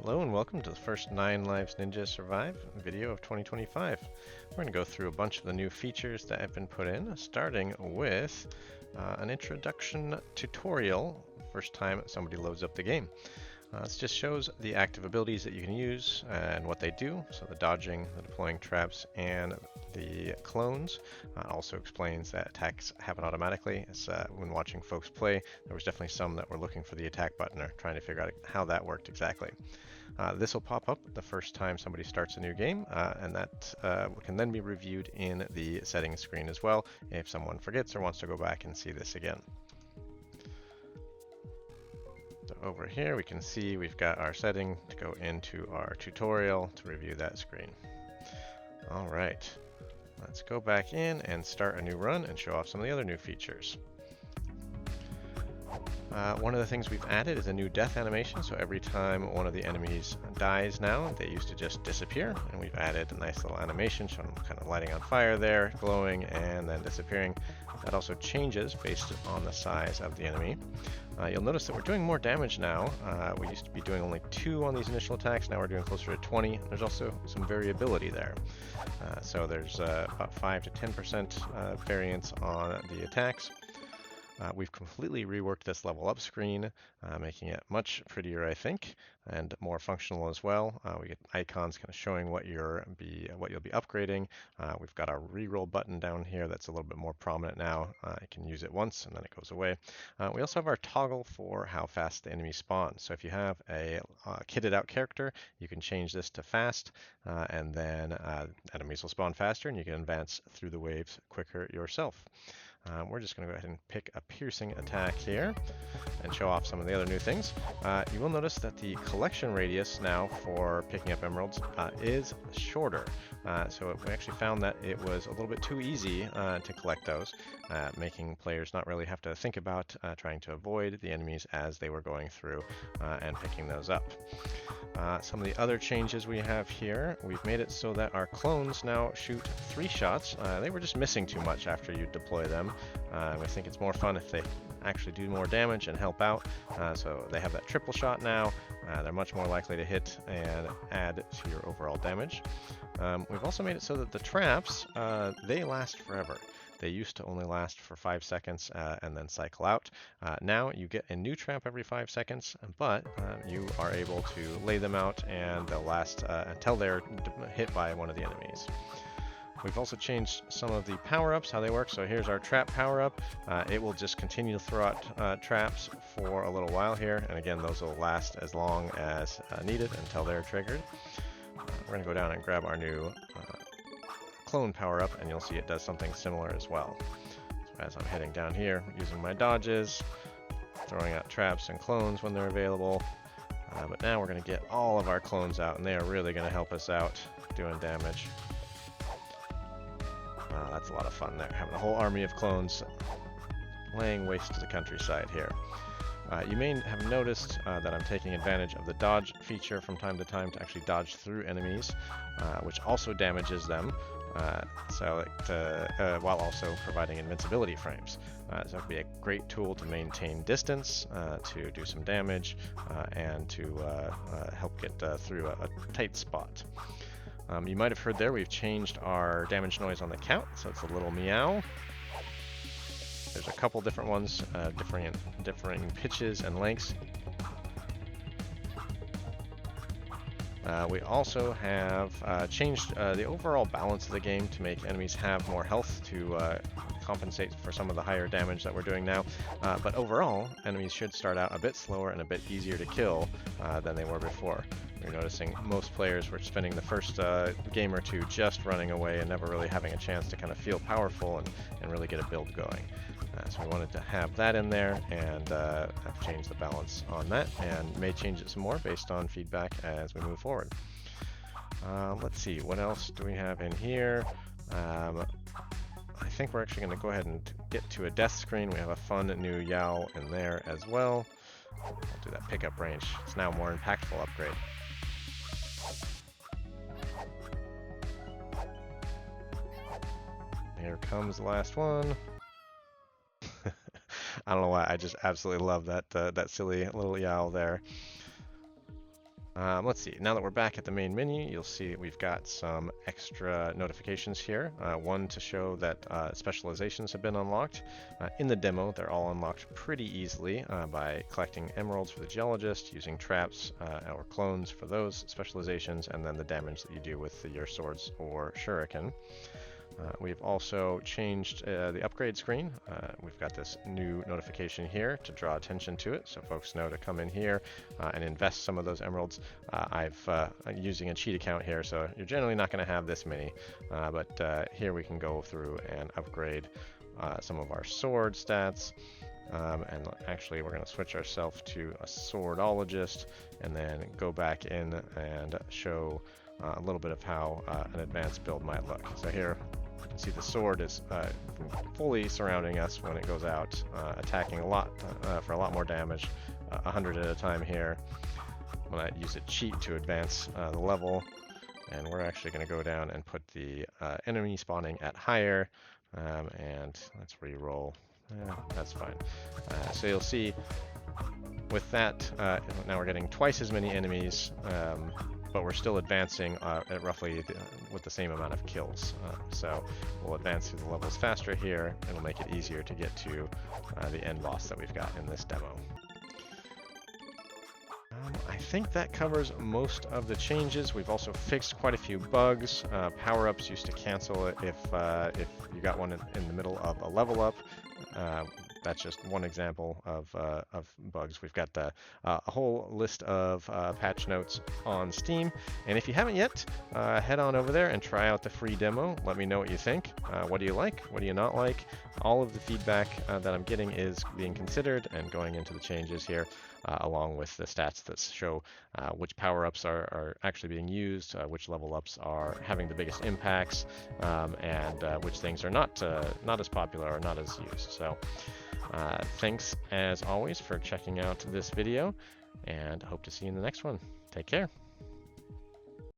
Hello and welcome to the first 9 Lives Ninja Survive video of 2025. We're going to go through a bunch of the new features that have been put in, starting with an introduction tutorial, first time somebody loads up the game. This just shows the active abilities that you can use and what they do, so the dodging, the deploying traps, and the clones. Also explains that attacks happen automatically. When watching folks play, there was definitely some that were looking for the attack button or trying to figure out how that worked exactly. This will pop up the first time somebody starts a new game, and that can then be reviewed in the settings screen as well if someone forgets or wants to go back and see this again. So over here we can see we've got our setting to go into our tutorial to review that screen. All right, let's go back in and start a new run and show off some of the other new features. One of the things we've added is a new death animation, so every time one of the enemies dies now, they used to just disappear, and we've added a nice little animation showing them kind of lighting on fire there, glowing, and then disappearing. That also changes based on the size of the enemy. You'll notice that we're doing more damage now. We used to be doing only 2 on these initial attacks, now we're doing closer to 20. There's also some variability there. So there's about 5 to 10% variance on the attacks. We've completely reworked this level up screen, making it much prettier, I think, and more functional as well. We get icons kind of showing what you'll be upgrading. We've got our reroll button down here that's a little bit more prominent now. I can use it once and then it goes away. We also have our toggle for how fast the enemy spawns. So if you have a kitted out character, you can change this to fast, and then enemies will spawn faster and you can advance through the waves quicker yourself. We're just going to go ahead and pick a piercing attack here and show off some of the other new things. You will notice that the collection radius now for picking up emeralds is shorter. So we actually found that it was a little bit too easy to collect those, making players not really have to think about trying to avoid the enemies as they were going through and picking those up. Some of the other changes we have here, we've made it so that our clones now shoot 3 shots. They were just missing too much after you deploy them. We think it's more fun if they actually do more damage and help out. So they have that triple shot now. They're much more likely to hit and add to your overall damage. We've also made it so that the traps, they last forever. They used to only last for 5 seconds and then cycle out. Now you get a new trap every 5 seconds, but you are able to lay them out and they'll last until they're hit by one of the enemies. We've also changed some of the power-ups, how they work. So here's our trap power-up. It will just continue to throw out traps for a little while here. And again, those will last as long as needed until they're triggered. We're going to go down and grab our new clone power-up, and you'll see it does something similar as well. So as I'm heading down here, using my dodges, throwing out traps and clones when they're available. But now we're going to get all of our clones out, and they are really going to help us out doing damage. That's a lot of fun there, having a whole army of clones laying waste to the countryside here. You may have noticed that I'm taking advantage of the dodge feature from time to time to actually dodge through enemies, which also damages them, while also providing invincibility frames. So it can be a great tool to maintain distance, to do some damage, and to help get through a tight spot. You might have heard there we've changed our damage noise on the count, so it's a little meow. There's a couple different ones, differing pitches and lengths. We also have changed the overall balance of the game to make enemies have more health to compensate for some of the higher damage that we're doing now. But overall, enemies should start out a bit slower and a bit easier to kill than they were before. You're noticing most players were spending the first game or two just running away and never really having a chance to kind of feel powerful and really get a build going. So we wanted to have that in there, and have changed the balance on that, and may change it some more based on feedback as we move forward. Let's see, what else do we have in here? I think we're actually going to go ahead and get to a death screen. We have a fun new Yow in there as well. I'll do that pickup range. It's now a more impactful upgrade. Here comes the last one. I don't know why, I just absolutely love that silly little yowl there. Let's see, now that we're back at the main menu, you'll see we've got some extra notifications here. One to show that specializations have been unlocked. In the demo, they're all unlocked pretty easily by collecting emeralds for the geologist, using traps or clones for those specializations, and then the damage that you do with your swords or shuriken. We've also changed the upgrade screen. We've got this new notification here to draw attention to it, so folks know to come in here and invest some of those emeralds. I'm using a cheat account here, so you're generally not going to have this many, but here we can go through and upgrade some of our sword stats. And actually, we're going to switch ourselves to a swordologist and then go back in and show a little bit of how an advanced build might look. So here, you can see the sword is fully surrounding us when it goes out, attacking a lot for a lot more damage, 100 at a time here. I'm going to use a cheat to advance the level, and we're actually going to go down and put the enemy spawning at higher, and let's re-roll. That's fine. So you'll see with that, now we're getting twice as many enemies, but we're still advancing at roughly with the same amount of kills. So we'll advance through the levels faster here. It'll make it easier to get to the end boss that we've got in this demo. I think that covers most of the changes. We've also fixed quite a few bugs. Power-ups used to cancel it if you got one in the middle of a level up. That's just one example of bugs. We've got a whole list of patch notes on Steam, and if you haven't yet, head on over there and try out the free demo. Let me know what you think. What do you like? What do you not like? All of the feedback that I'm getting is being considered and going into the changes here, along with the stats that show which power-ups are actually being used, which level-ups are having the biggest impacts, and which things are not as popular or not as used. So thanks as always for checking out this video, and hope to see you in the next one. Take care.